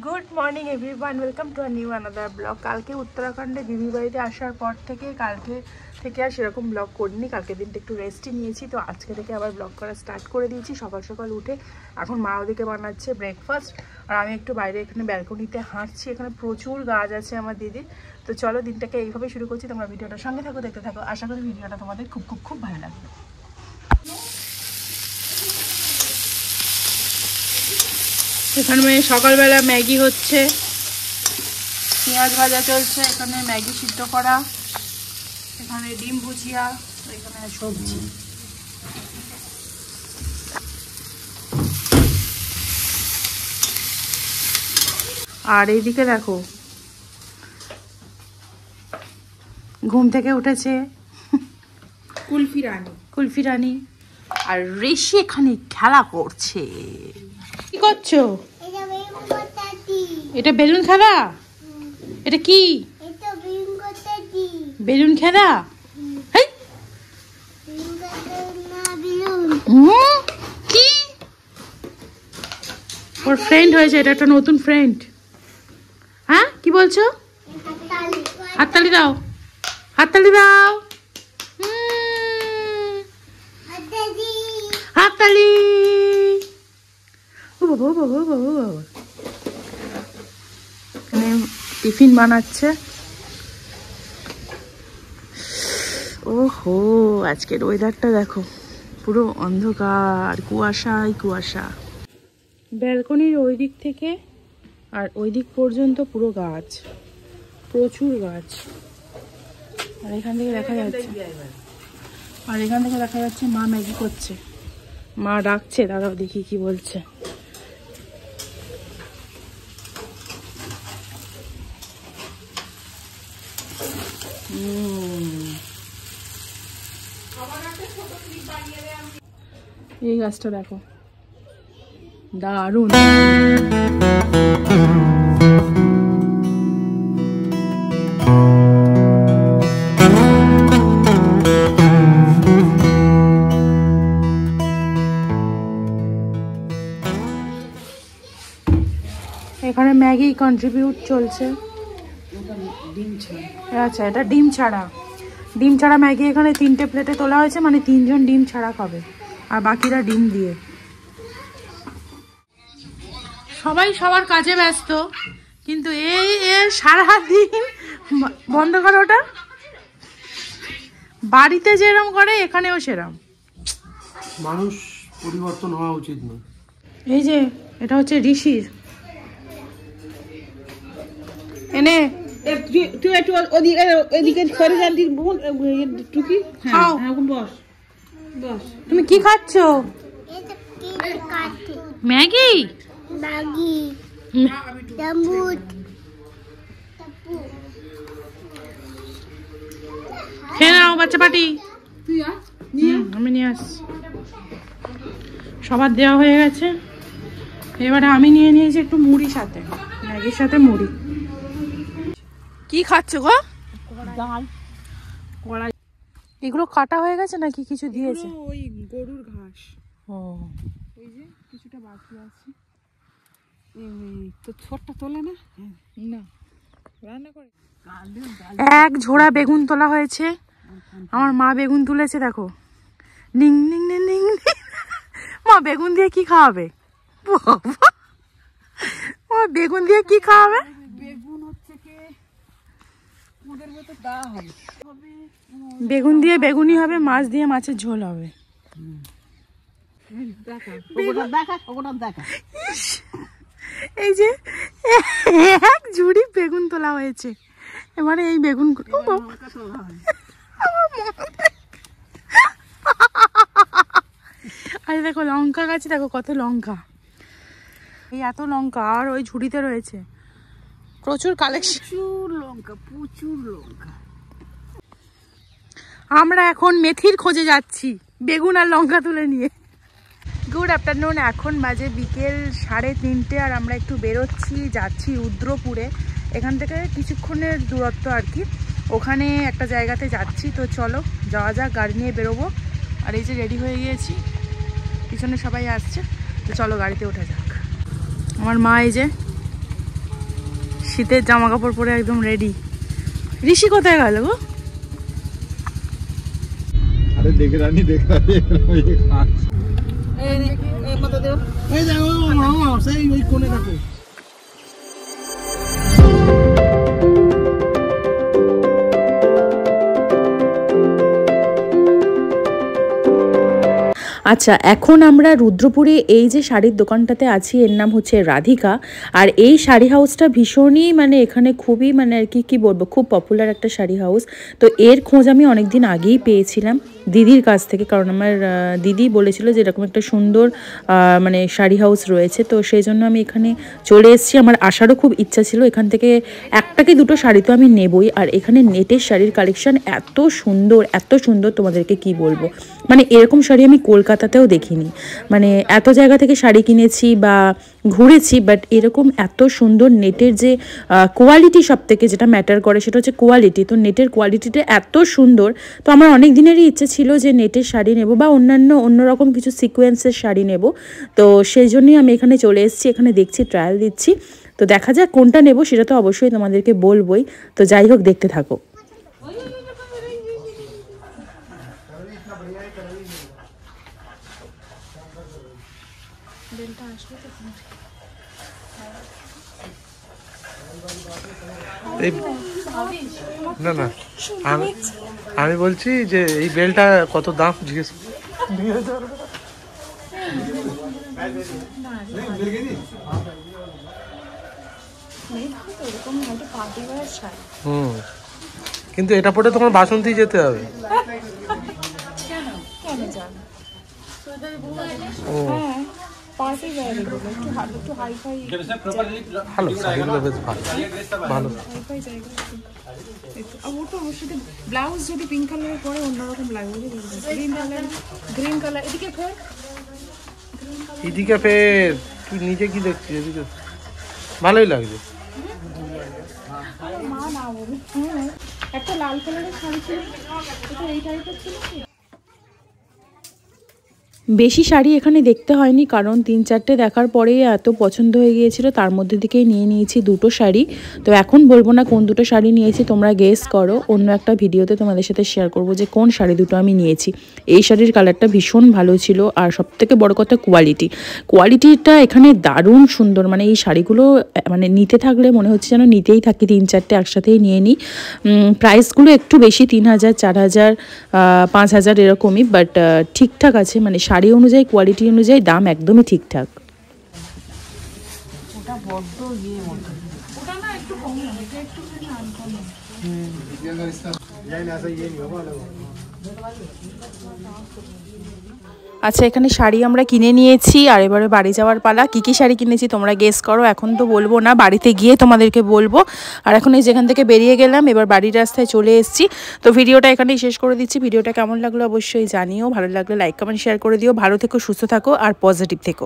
Good morning everyone, welcome to a new another blog. কালকে উত্তরাখণ্ডে দিদির বাড়িতে আসার পর কালকে থেকে আর সেরকম ব্লগ করিনি। কালকে দিনটা একটু রেস্টই নিয়েছি, তো আজকে থেকে আবার ব্লগ করা স্টার্ট করে দিয়েছি। সকাল সকাল উঠে এখন মা ওদিকে বানাচ্ছে ব্রেকফাস্ট, আর আমি একটু বাইরে এখানে ব্যালকনিতে হাঁটছি। এখানে প্রচুর গাছ আছে আমার দিদির। তো চলো দিনটাকে এইভাবে শুরু করছি। তোমরা ভিডিওটার সঙ্গে থাকো, দেখতে থাকো। আশা করি ভিডিওটা তোমাদের খুব খুব খুব ভালো লাগবে। এখানে সকালবেলা ম্যাগি হচ্ছে, পেঁয়াজ ভাজা চলছে, এখানে ম্যাগি সিদ্ধ করা, এখানে ডিম ভুজিয়া, এখানে সবজি। আর এইদিকে দেখো ঘুম থেকে উঠেছে কুলফি রানী আর ঋষি এখানে খেলা করছে। কি করছো? এটা বেলুন খেলা? এটা কি বেলুন খেলা? কি ওর ফ্রেন্ড হয়েছে, এটা একটা নতুন ফ্রেন্ড। হ্যাঁ কি বলছো? হাততালি দাও, হাততালি দাও, হাততালি। ও বাবা ও বাবা বাবা বাবা, এখানে টিফিন বানাচ্ছে। ওহো, আজকের ওয়েদারটা দেখো, পুরো অন্ধকার, কুয়াশাই কুয়াশা। ব্যালকনির ওই দিক থেকে আর ওই দিক পর্যন্ত পুরো গাছ, প্রচুর গাছ। আর এখান থেকে দেখা যাচ্ছে মা ম্যাগি করছে। মা ডাকছে, দাঁড়াও দেখি কি বলছে। এই গাছটা দেখো, দারুণ। এখানে ম্যাগি কন্ট্রিবিউট চলছে। আচ্ছা, এটা ডিম ছাড়া ম্যাগি। এখানে 3টে প্লেটে তোলা হয়েছে, মানে 3জন ডিম ছাড়া খাবে, আর বাকিরা ডিম দিয়ে। সবাই সবার কাজে ব্যস্ত, কিন্তু এই সারাদিন বন্ধ করো ওটা। বাড়িতে যেরকম করে এখানেও সেরকম। মানুষ পরিবর্তন হওয়া উচিত না। এই যে এটা হচ্ছে ঋষির। এনে তুই একটু ওদিকে সরে যা, টুকি খাও। বস বস। তুমি কি খাচ্ছ? ম্যাগি? খেয়ে নাও বাচ্চা পাটি। আমি নিয়ে আসছি। সবার দেওয়া হয়ে গেছে, এবারে আমি নিয়ে নিয়েছি একটু মুড়ি সাথে, ম্যাগির সাথে মুড়ি। কি খাচ্ছ গো? ডাল কড়াই। এগুলো কাটা হয়ে গেছে নাকি কিছু দিয়েছে? ওই গরুর ঘাস। ও, ওই যে কিছুটা বাকি আছে, তো ছোটটা তোলে না না রান্না করে। এক ঝোড়া বেগুন তোলা হয়েছে। আমার মা বেগুন তুলেছে, দেখো। Ning Ning Ning Ning. মা বেগুন দিয়ে কি খাওয়াবে? মা বেগুন দিয়ে কি খাওয়াবে? বেগুন হচ্ছে কি ওদের মতো দা হবে, বেগুন দিয়ে বেগুনি হবে, মাছ দিয়ে মাছের ঝোল হবে। এই যে এক ঝুড়ি বেগুন তোলা হয়েছে, এবারে এই বেগুন আরে দেখো লঙ্কা গাছে, দেখো কত লঙ্কা, এই এত লঙ্কা, আর ওই ঝুড়িতে রয়েছে প্রচুর কালেকশন, প্রচুর লঙ্কা। আমরা এখন মেথির খোঁজে যাচ্ছি বেগুন আর লঙ্কা তুলে নিয়ে। গুড আফটারনুন, এখন বাজে বিকেল 3:30, আর আমরা একটু বেরোচ্ছি, যাচ্ছি রুদ্রপুরে। এখান থেকে কিছুক্ষণের দূরত্ব আর কি, ওখানে একটা জায়গাতে যাচ্ছি। তো চলো যাওয়া যাক, গাড়ি নিয়ে বেরোবো। আর এই যে রেডি হয়ে গিয়েছি, পিছনে সবাই আসছে, তো চলো গাড়িতে ওঠা যাক। আমার মা এই যে শীতের জামা কাপড় পরে একদম রেডি। ঋষি কোথায় গেল গো? আরে দেখে রানি এই দেখো মামা সেই ওই কোণে থাকে। আচ্ছা, এখন আমরা রুদ্রপুরে এই যে শাড়ির দোকানটাতে আছি, এর নাম হচ্ছে রাধিকা। আর এই শাড়ি হাউসটা ভীষণই মানে এখানে খুবই মানে আর কি বলবো, খুব পপুলার একটা শাড়ি হাউস। তো এর খোঁজ আমি অনেক দিন আগেই পেয়েছিলাম দিদির কাছ থেকে, কারণ আমার দিদি বলেছিল যে এরকম একটা সুন্দর মানে শাড়ি হাউস রয়েছে। তো সেই জন্য আমি এখানে চলে এসেছি। আমার আসারও খুব ইচ্ছা ছিল, এখান থেকে একটা কি দুটো শাড়ি তো আমি নেবই। আর এখানে নেটের শাড়ির কালেকশন এত সুন্দর তোমাদেরকে কি বলবো, মানে এরকম শাড়ি আমি কলকাতাতেও দেখিনি। মানে এত জায়গা থেকে শাড়ি কিনেছি বা ঘুরেছি, বাট এরকম এত সুন্দর নেটের যে কোয়ালিটি, সব থেকে যেটা ম্যাটার করে সেটা হচ্ছে কোয়ালিটি। তো নেটের কোয়ালিটিটা এত সুন্দর। তো আমার অনেক দিনেরই ইচ্ছে ছিল যে নেটের শাড়ি নেব বা অন্যরকম কিছু সিকোয়েন্সের শাড়ি নেব। তো সেই জন্যই আমি এখানে চলে এসেছি। এখানে দেখছি, ট্রায়াল দিচ্ছি। তো দেখা যাক কোনটা নেব, সেটা তো অবশ্যই তোমাদেরকে বলবোই। তো যাই হোক, দেখতে থাকো। না না, আমি বলছি যে এই বেলটা কত দাম জিজ্ঞেস। কিন্তু এটা পরে তোমার বাসন্তী যেতে হবে। ও ভালো, শাড়িগুলো বেশ ভালো ভালো। ব্লাউজ যদি পিঙ্ক কালারের পরে অন্যরকম লাগবে, গ্রিন কালার। এদিকে ফের তুই নিজে কি দেখছিস? এদিকে ভালোই লাগছে। একটা লাল কালারের শাড়ি ছিল, এটা এই টাইপের ছিল। বেশি শাড়ি এখানে দেখতে হয়নি, কারণ 3-4টে দেখার পরেই এত পছন্দ হয়ে গিয়েছিল। তার মধ্যে থেকেই নিয়ে নিয়েছি 2টো শাড়ি। তো এখন বলবো না কোন 2টো শাড়ি নিয়েছি, তোমরা গেস করো। অন্য একটা ভিডিওতে তোমাদের সাথে শেয়ার করব যে কোন শাড়ি দুটো আমি নিয়েছি। এই শাড়ির কালারটা ভীষণ ভালো ছিল, আর সবথেকে বড় কথা কোয়ালিটিটা এখানে দারুণ সুন্দর। মানে এই শাড়িগুলো মানে নিতে থাকলে মনে হচ্ছে যেন নিতেই থাকি, 3-4টে একসাথেই নিয়ে নিই। প্রাইসগুলো একটু বেশি, 3000, 4000, 5000 এরকমই, বাট ঠিকঠাক আছে। মানে শাড়ি অনুযায়ী, কোয়ালিটি অনুযায়ী দাম একদমই ঠিকঠাক। আচ্ছা, এখানে শাড়ি আমরা কিনে নিয়েছি, আর এবারে বাড়ি যাওয়ার পালা। কী কী শাড়ি কিনেছি তোমরা গেস করো। এখন তো বলবো না, বাড়িতে গিয়ে তোমাদেরকে বলবো। আর এখন এই যেখান থেকে বেরিয়ে গেলাম, এবার বাড়ির রাস্তায় চলে এসেছি। তো ভিডিওটা এখানেই শেষ করে দিচ্ছি। ভিডিওটা কেমন লাগলো অবশ্যই জানিও। ভালো লাগলে লাইক, কমেন্ট, শেয়ার করে দিও। ভালো থেকো, সুস্থ থাকো আর পজিটিভ থেকো।